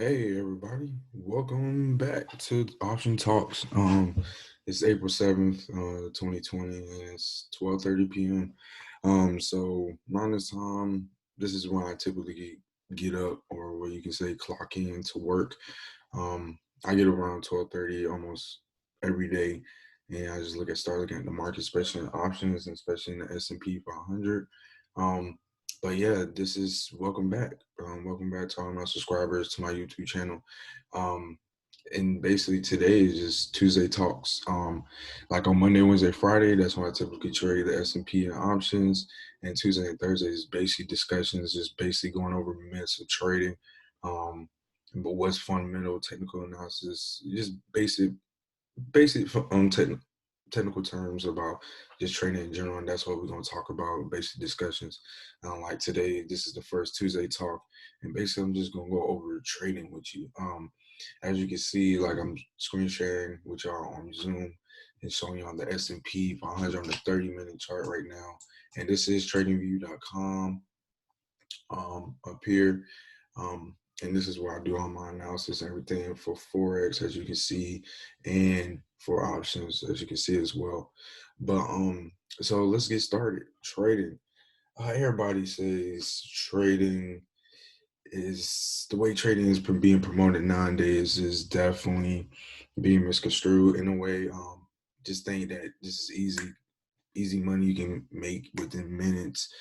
Hey everybody, welcome back to Option Talks. It's April 7th, 2020, and it's 12:30 p.m. So around this time, this is when I typically get up, or what you can say clock in to work. I get around 12:30 almost every day, and I just start looking at the market, especially in options, and especially in the S&P 500. Um, but yeah, this is welcome back. Welcome back to all my subscribers to my YouTube channel. Um, and basically today is just Tuesday talks. Like on Monday, Wednesday, Friday, that's when I typically trade the S&P and options. And Tuesday and Thursday is basically discussions, just basically going over minutes of trading. Um, but what's fundamental, technical analysis, just basic technical terms about just trading in general, and that's what we're going to talk about. Basic discussions. Like today, this is the first Tuesday talk, and basically, I'm just going to go over trading with you. As you can see, like I'm screen sharing with y'all on Zoom and showing y'all the S&P 500 on the 30-minute chart right now, and this is TradingView.com up here. And this is where I do all my analysis and everything for Forex, as you can see, and for options, as you can see as well. But so let's get started. Trading. Everybody says trading is the way trading is being promoted nowadays is definitely being misconstrued in a way. Just think that this is easy money you can make within minutes,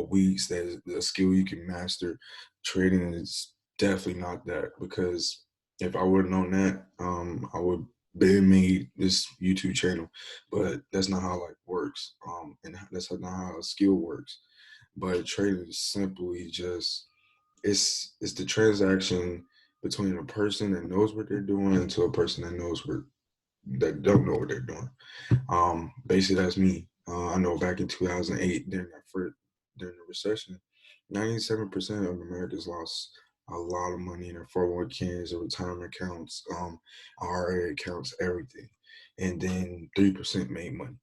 weeks. That is a skill you can master. Trading is definitely not that, because if I would have known that, I would have made this YouTube channel. But that's not how life works, and that's not how a skill works. But trading is simply just it's the transaction between a person that knows what they're doing to a person that don't know what they're doing. Basically, that's me. I know back in 2008, during the recession, 97% of Americans lost a lot of money in their 401ks, their retirement accounts, IRA accounts, everything, and then 3% made money.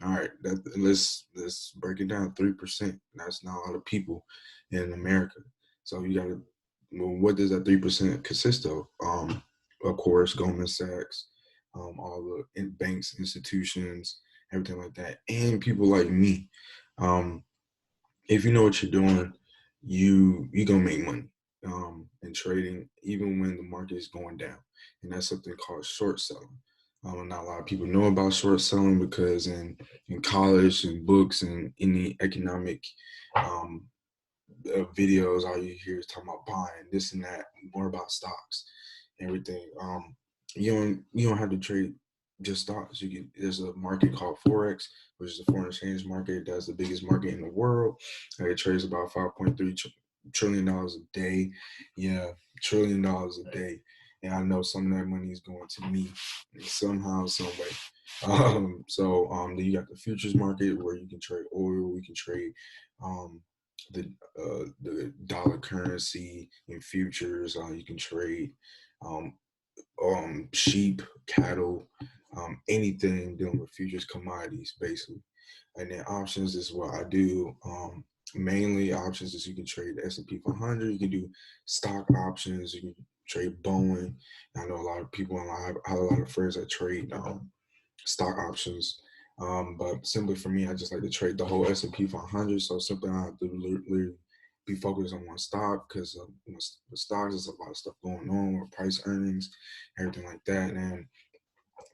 All right, let's break it down. 3%. That's not a lot of people in America. So you got to. Well, what does that 3% consist of? Of course, Goldman Sachs, all the banks, institutions, everything like that, and people like me. Um, if you know what you're doing, you gonna make money in trading, even when the market is going down, and that's something called short selling. Not a lot of people know about short selling because in college and books and any economic um, videos, all you hear is talking about buying this and that, more about stocks, everything. You don't have to trade just stocks. There's a market called Forex, which is a foreign exchange market. That's the biggest market in the world. It trades about $5.3 trillion a day. Yeah, $1 trillion a day. And I know some of that money is going to me somehow, some way. Then you got the futures market where you can trade oil, we can trade um, the dollar currency in futures. You can trade um, sheep, cattle, anything dealing with futures, commodities, basically. And then options is what I do. Mainly options is you can trade the S&P 500. You can do stock options. You can trade Boeing. I know a lot of people, and I have a lot of friends that trade stock options. But simply for me, I just like to trade the whole S&P 500. So simply I have to literally be focused on one stock, because with stocks, there's a lot of stuff going on with price earnings, everything like that. And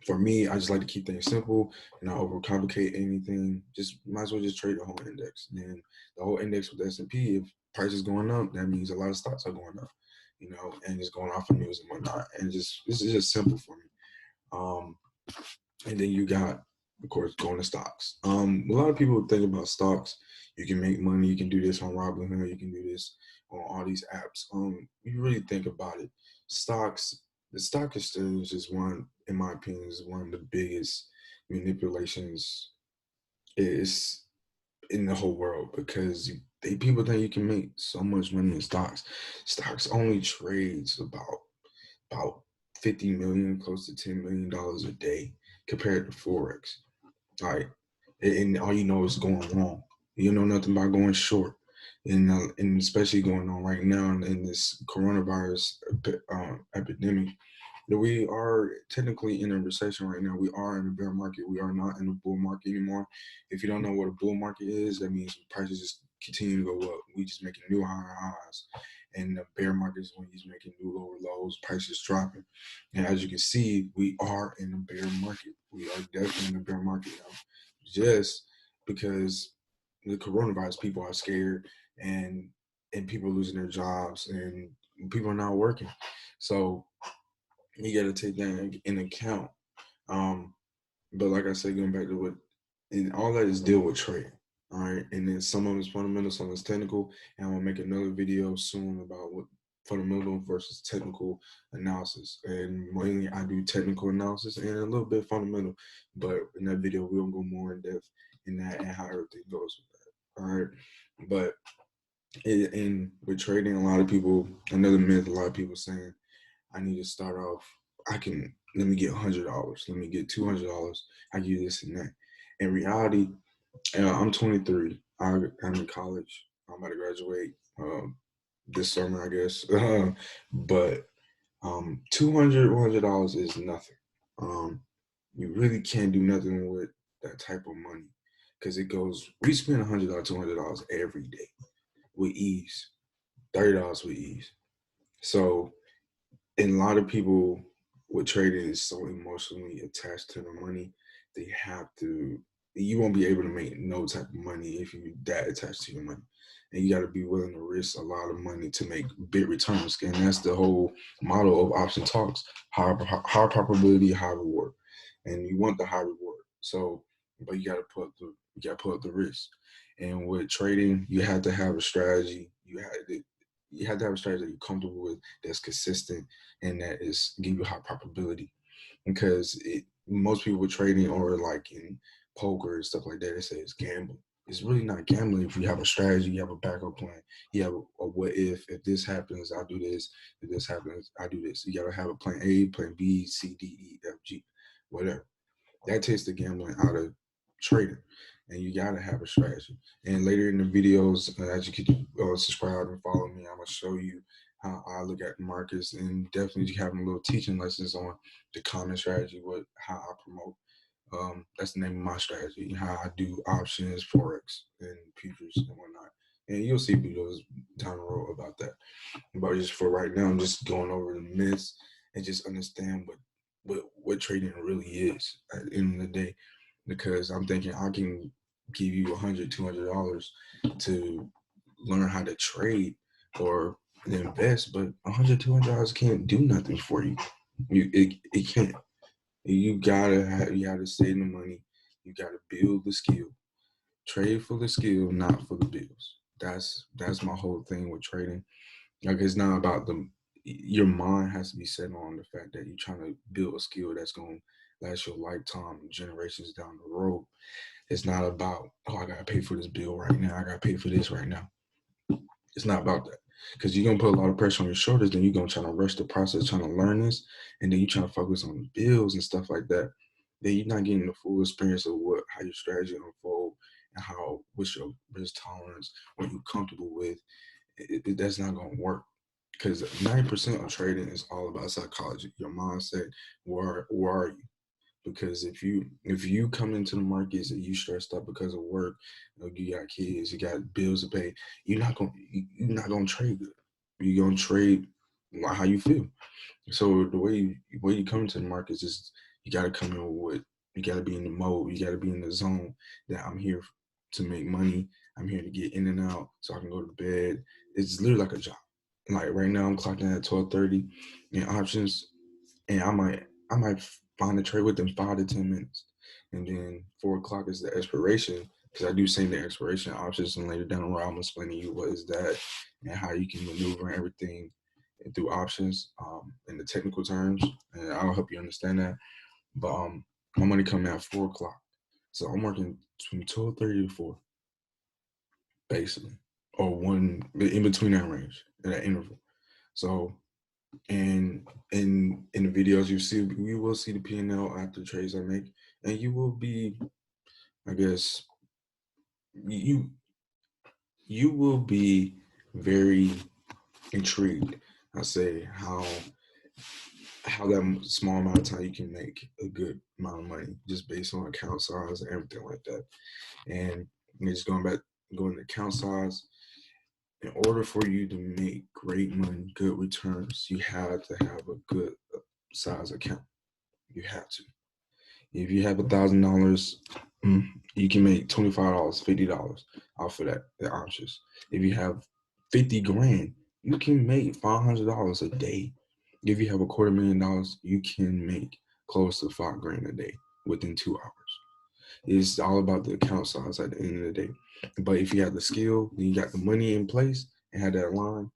for me, I just like to keep things simple and not overcomplicate anything. Just might as well just trade the whole index. And then the whole index with the S&P, if price is going up, that means a lot of stocks are going up, and it's going off of news and whatnot. And just this is just simple for me. Um, and then you got, of course, going to stocks. A lot of people think about stocks. You can make money. You can do this on Robinhood. You can do this on all these apps. You really think about it, stocks. The stock exchange is one, in my opinion, is one of the biggest manipulations is in the whole world, because people think you can make so much money in stocks. Stocks only trades about 50 million, close to $10 million a day, compared to Forex. All right. And all you know is going long. You know nothing about going short. and especially going on right now in this coronavirus epidemic, that we are technically in a recession right now. We are in a bear market. We are not in a bull market anymore. If you don't know what a bull market is, that means prices just continue to go up. We just making new higher highs. And the bear market is when he's making new lower lows, prices dropping. And as you can see, we are in a bear market. We are definitely in a bear market now. Just because the coronavirus, people are scared, and people are losing their jobs, and people are not working. So you got to take that in account. Um, but like I said, going back to what, and all that is deal with trading. All right. And then some of it's fundamental, some is technical. And I'm gonna make another video soon about what fundamental versus technical analysis. And mainly I do technical analysis and a little bit fundamental. But in that video, we'll go more in depth in that and how everything goes with that. All right. But in with trading, a lot of people, another myth, a lot of people saying, I need to start off. Let me get $100. Let me get $200. I get this and that. In reality, I'm 23. I'm in college. I'm about to graduate this summer, I guess. But $200 is nothing. Um, you really can't do nothing with that type of money because it goes. We spend $100, $200 every day with ease. $30 with ease. So, and a lot of people with trading is so emotionally attached to the money, they have to. You won't be able to make no type of money if you that attached to your money, and you got to be willing to risk a lot of money to make big returns. And that's the whole model of option talks: high probability, high reward, and you want the high reward. So, but you got to put up the risk. And with trading, you have to have a strategy. You have to have a strategy that you're comfortable with, that's consistent, and that is give you high probability. Because most people with trading or like in poker and stuff like that, they say it's gambling. It's really not gambling if you have a strategy, you have a backup plan, you have a what if this happens, I'll do this. If this happens, I do this. You gotta have a plan A, plan B, C, D, E, F, G, whatever. That takes the gambling out of trading, and you gotta have a strategy. And later in the videos, as you can subscribe and follow me, I'm gonna show you how I look at the markets, and definitely having a little teaching lessons on the common strategy, what how I promote. That's the name of my strategy, how I do options, forex, and futures and whatnot. And you'll see videos down the road about that. But just for right now, I'm just going over the myths and just understand what trading really is at the end of the day. Because I'm thinking I can give you $100, $200 to learn how to trade or invest, but $100, $200 can't do nothing for you. It can't. You gotta save the money. You gotta build the skill. Trade for the skill, not for the bills. That's my whole thing with trading. Like it's not about your mind has to be set on the fact that you're trying to build a skill that's going to last your lifetime, generations down the road. It's not about, oh, I got to pay for this bill right now. I got to pay for this right now. It's not about that. Because you're going to put a lot of pressure on your shoulders. Then you're going to try to rush the process, trying to learn this. And then you're trying to focus on the bills and stuff like that. Then you're not getting the full experience of how your strategy unfold and what's your risk tolerance, what you're comfortable with. That's not going to work, because 90% of trading is all about psychology, your mindset. Where are you? Because if you come into the markets and you stressed out because of work, you got kids, you got bills to pay, you're not gonna trade good. You're gonna trade like how you feel. So the way you come to the markets is you gotta come in with you gotta be in the mode, you gotta be in the zone that I'm here to make money. I'm here to get in and out so I can go to bed. It's literally like a job. Like right now I'm clocking at 12:30 in options, and I might find a trade within 5 to 10 minutes, and then 4 o'clock is the expiration, because I do same the expiration options, and later down the road I'm explaining you what is that and how you can maneuver everything through options in the technical terms, and I'll help you understand that. But my money coming at 4 o'clock, so I'm working between 12:30 to 4, basically, or one in between that range in that interval. So, and in the videos you will see the P&L after trades I make, and you will be, I guess, you you will be very intrigued. I say how that small amount of time you can make a good amount of money just based on account size and everything like that. And just going to account size. In order for you to make great money, good returns, you have to have a good size account. You have to. If you have $1,000, you can make $25, $50 off of that, the options. If you have 50 grand, you can make $500 a day. If you have $250,000, you can make close to 5 grand a day within 2 hours. It's all about the account size at the end of the day. But if you have the skill, then you got the money in place and have that line,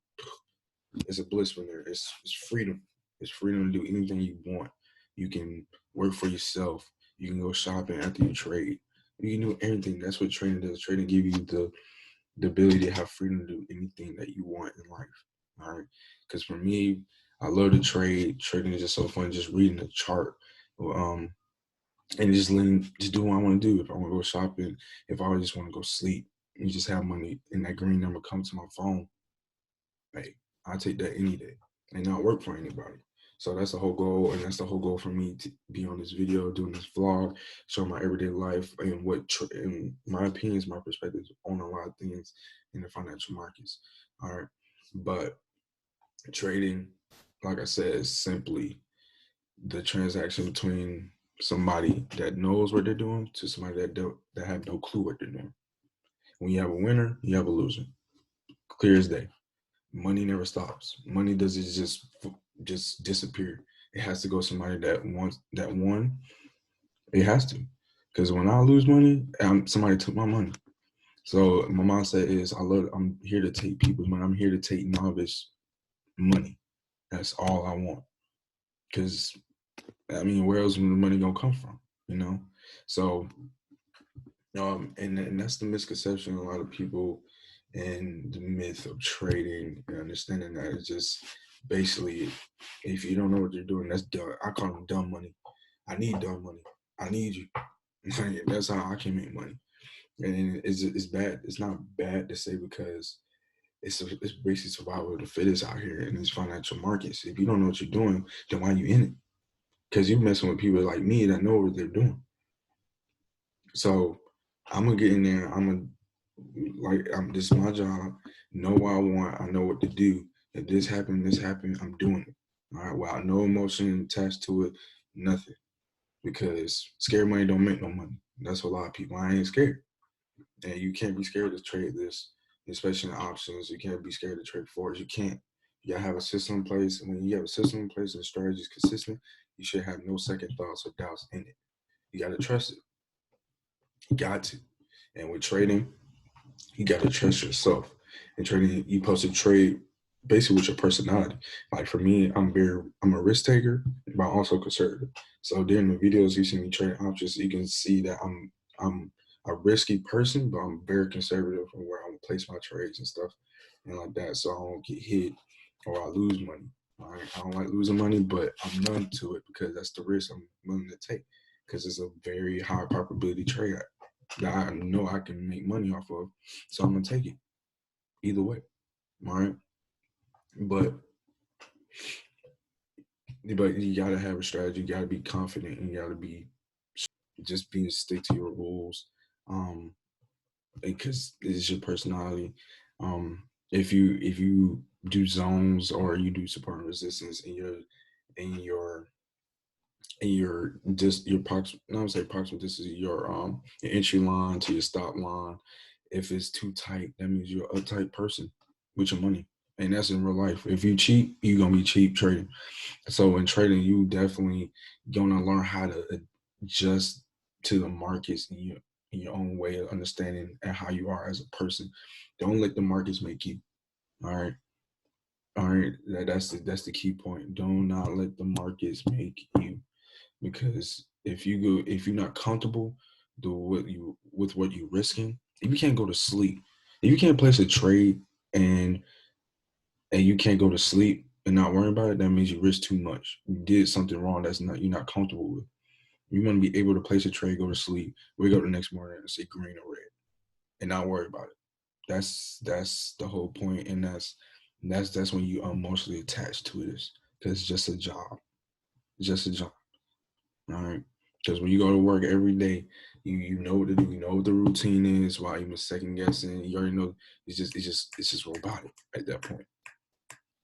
it's a bliss from there. It's freedom. It's freedom to do anything you want. You can work for yourself. You can go shopping after you trade. You can do everything. That's what trading does. Trading give you the ability to have freedom to do anything that you want in life. All right. Because for me, I love to trade. Trading is just so fun. Just reading the chart. And just do what I want to do. If I want to go shopping, if I just want to go sleep, and just have money and that green number come to my phone, hey, I take that any day and not work for anybody. So that's the whole goal, and that's the whole goal for me to be on this video, doing this vlog, showing my everyday life and in my opinions, my perspectives on a lot of things in the financial markets. All right, but trading, like I said, is simply the transaction between somebody that knows what they're doing to somebody that have no clue what they're doing. When you have a winner, you have a loser. Clear as day. Money never stops. Money doesn't just disappear. It has to go somebody that won. It has to, because when I lose money, somebody took my money. So my mindset is I'm here to take people's money. I'm here to take novice money. That's all I want. Because I mean, where else is the money gonna come from? You know. So and that's the misconception a lot of people, and the myth of trading and understanding that it's just basically, if you don't know what you're doing, that's dumb. I call them dumb money. I need dumb money. I need you. That's how I can make money. And it's bad. It's not bad to say, because it's basically survival of the fittest out here in these financial markets. If you don't know what you're doing, then why are you in it? Because you're messing with people like me that know what they're doing. So I'm gonna get in there. This is my job. Know what I want. I know what to do. If this happened. I'm doing it. All right. Well, no emotion attached to it. Nothing. Because scared money don't make no money. That's a lot of people. I ain't scared, and you can't be scared to trade this, especially in options. You can't be scared to trade forwards. You can't. You gotta have a system in place. And when you have a system in place and the strategy is consistent, you should have no second thoughts or doubts in it. You gotta trust it. You got to. And with trading, you got to trust yourself. And trading, you supposed to trade basically with your personality. Like for me, I'm a risk taker, but also conservative. So during the videos you see me trade options, you can see that I'm a risky person, but I'm very conservative on where I am place my trades and stuff and like that, so I don't get hit or I lose money. All right, I don't like losing money, but I'm numb to it because that's the risk I'm willing to take, because it's a very high probability trade that I know I can make money off of. So I'm gonna take it either way. All right. But but you gotta have a strategy, you gotta be confident, and you gotta be just being stick to your rules. Because it's your personality. If you do zones or you do support and resistance in your just your prox not gonna say proximal, this is your entry line to your stop line. If it's too tight, that means you're a uptight person with your money. And that's in real life. If you cheat, you're gonna be cheap trading. So in trading, you definitely gonna learn how to adjust to the markets in your own way of understanding and how you are as a person. Don't let the markets make you. All right. All right. That's the key point. Do not let the markets make you, because if you're not comfortable with what you're risking, if you can't go to sleep, if you can't place a trade and you can't go to sleep and not worry about it, that means you risk too much. You did something wrong that's not you're not comfortable with. You want to be able to place a trade, go to sleep, wake up the next morning and say green or red, and not worry about it. That's the whole point, and that's when you emotionally attached to it, because it's just a job, just a job. All right. Because when you go to work every day, you know what to do. You know what the routine is. While even second guessing, you already know it's just robotic at that point.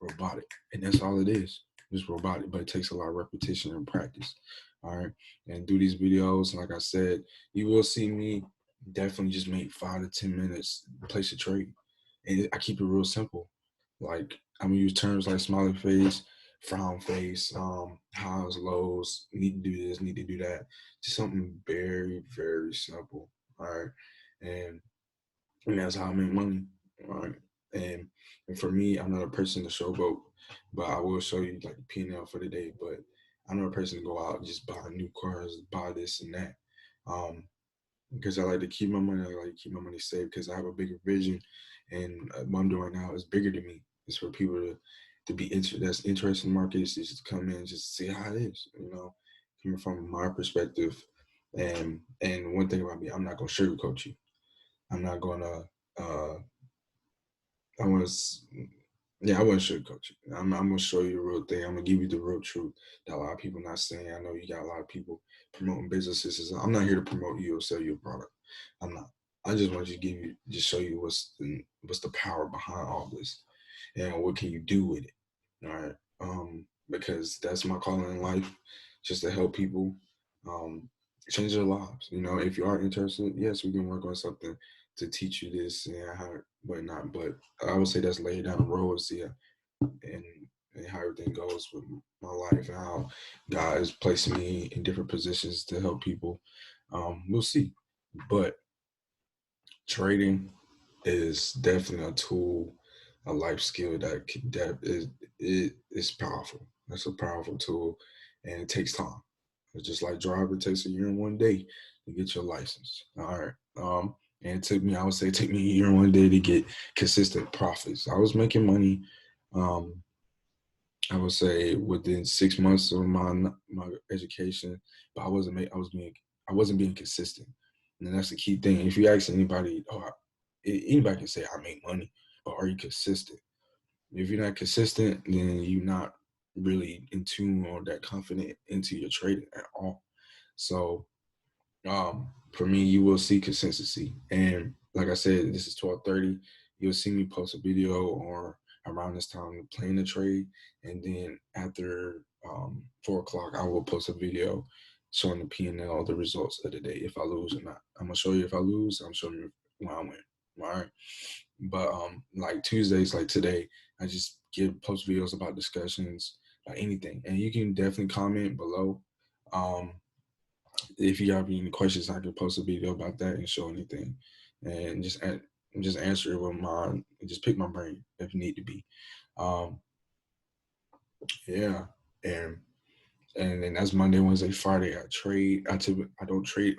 Robotic, and that's all it is. Just robotic, but it takes a lot of repetition and practice. All right, and do these videos. Like I said, you will see me definitely just make 5 to 10 minutes, place a trade, and I keep it real simple. Like I'm gonna use terms like smiley face, frown face, highs, lows, need to do this, need to do that. Just something very, very simple. All right. And and that's how I make money. Right. And and for me, I'm not a person to showboat, but I will show you like the P&L for the day. But I'm not a person to go out and just buy new cars, buy this and that. Um, because I like to keep my money. I like to keep my money safe because I have a bigger vision, and what I'm doing now is bigger than me. It's for people to be that's interested in markets, to just come in and just see how it is. Coming from my perspective, and one thing about me, I'm not gonna sugarcoat you. I'm not gonna. I was, yeah, I wasn't sugarcoat you. I'm gonna show you the real thing. I'm gonna give you the real truth that a lot of people not saying. I know you got a lot of people promoting businesses. I'm not here to promote you or sell you a product. I'm not. I just want to just show you what's the power behind all this, and what can you do with it. All right. Because that's my calling in life, just to help people um change their lives. If you are interested, yes, we can work on something to teach you this and how whatnot. But I would say that's laid down the road and see and how everything goes with my life and how God is placing me in different positions to help people. We'll see. But trading is definitely a tool, a life skill that is powerful. That's a powerful tool, and it takes time. It's just like driver, it takes a year and 1 day to get your license. All right. And I would say it took me a year and 1 day to get consistent profits. I was making money. Um, I would say within 6 months of my education, but I wasn't being consistent, and that's the key thing. If you ask anybody, anybody can say I make money, but are you consistent? If you're not consistent, then you're not really in tune or that confident into your trading at all. So for me, you will see consistency. And like I said, this is 12:30. You'll see me post a video or around this time playing the trade, and then after 4 o'clock, I will post a video showing the P&L, the results of the day, if I lose or not. I'm gonna show you if I lose. I'm showing you when I win. All right. But like Tuesdays, like today, I just post videos about discussions, about anything, and you can definitely comment below. Um, if you have any questions, I can post a video about that and show anything, and just answer it with my just pick my brain if need to be. Um, yeah, and and then that's Monday, Wednesday, Friday. I don't trade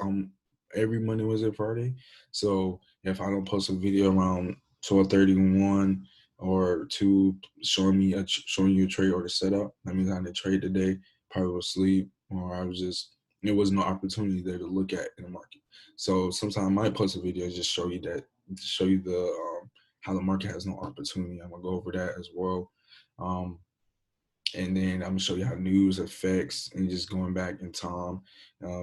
every Monday, Wednesday, Friday. So if I don't post a video around 12:31 or two showing you a trade or the setup, that means I didn't trade today. Probably was asleep or I was just there was no opportunity there to look at in the market. So sometimes I might post a video just show you the how the market has no opportunity. I'm gonna go over that as well. Um, and then I'm gonna show you how news affects and just going back in time,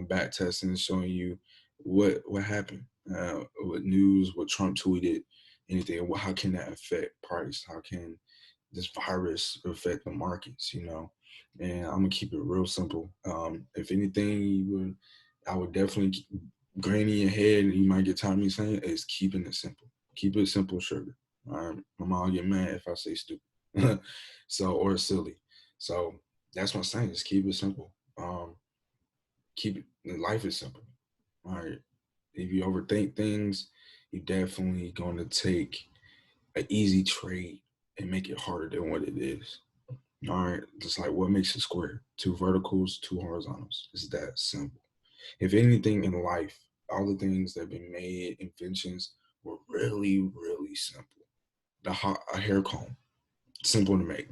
back testing, showing you what happened, what news, what Trump tweeted, anything. How can that affect price? How can this virus affect the markets? And I'm gonna keep it real simple. If anything, I would definitely grain in your head. You might get tired of me saying is keeping it simple. Keep it simple, sugar. All right, my mom will get mad if I say stupid, or silly. So that's what I'm saying. Just keep it simple. Keep it. Life is simple. All right. If you overthink things, you're definitely going to take an easy trade and make it harder than what it is. All right. Just like what makes a square? Two verticals, two horizontals. It's that simple. If anything in life, all the things that have been made, inventions, were really, really simple. A hair comb, simple to make.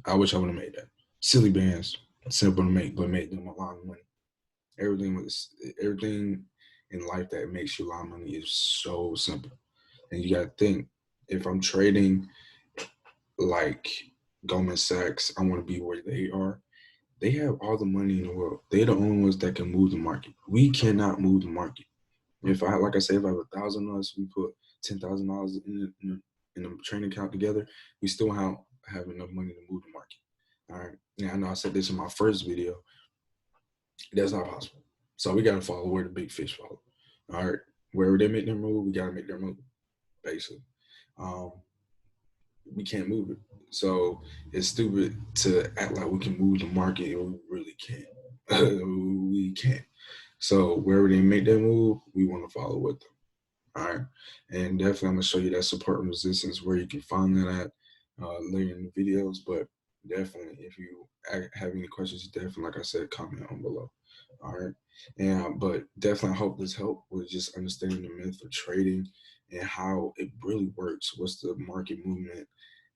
I wish I would have made that. Silly bands, simple to make, but made them a lot of money. Everything in life that makes you a lot of money is so simple. And you got to think, if I'm trading like Goldman Sachs, I want to be where they are. They have all the money in the world. They're the only ones that can move the market. We cannot move the market. If I, like I said, if I have $1,000, we put $10,000 in the trading account together, we still have enough money to move the market. All right. Now I know I said this in my first video. That's not possible. So we gotta follow where the big fish follow. All right. Wherever they make their move, we gotta make their move. Basically, um, we can't move it. So it's stupid to act like we can move the market and we really can't. We can't. So wherever they make their move, we want to follow with them. All right. And definitely, I'm going to show you that support and resistance where you can find that at later in the videos. But definitely, if you have any questions, definitely, like I said, comment on below. All right. And, but definitely, I hope this helped with just understanding the myth of trading and how it really works. What's the market movement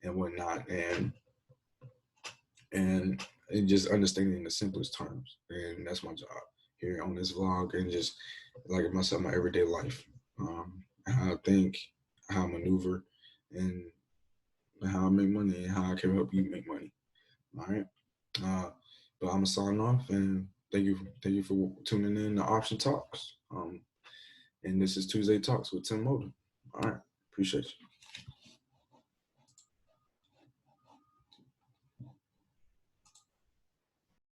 and whatnot. And just understanding in the simplest terms. And that's my job here on this vlog and just like myself, my everyday life, how I think, how I maneuver, and how I make money and how I can help you make money. All right. Uh, but I'm gonna sign off and thank you for tuning in to Option Talks. And this is Tuesday Talks with Tim Moden. All right. Appreciate you.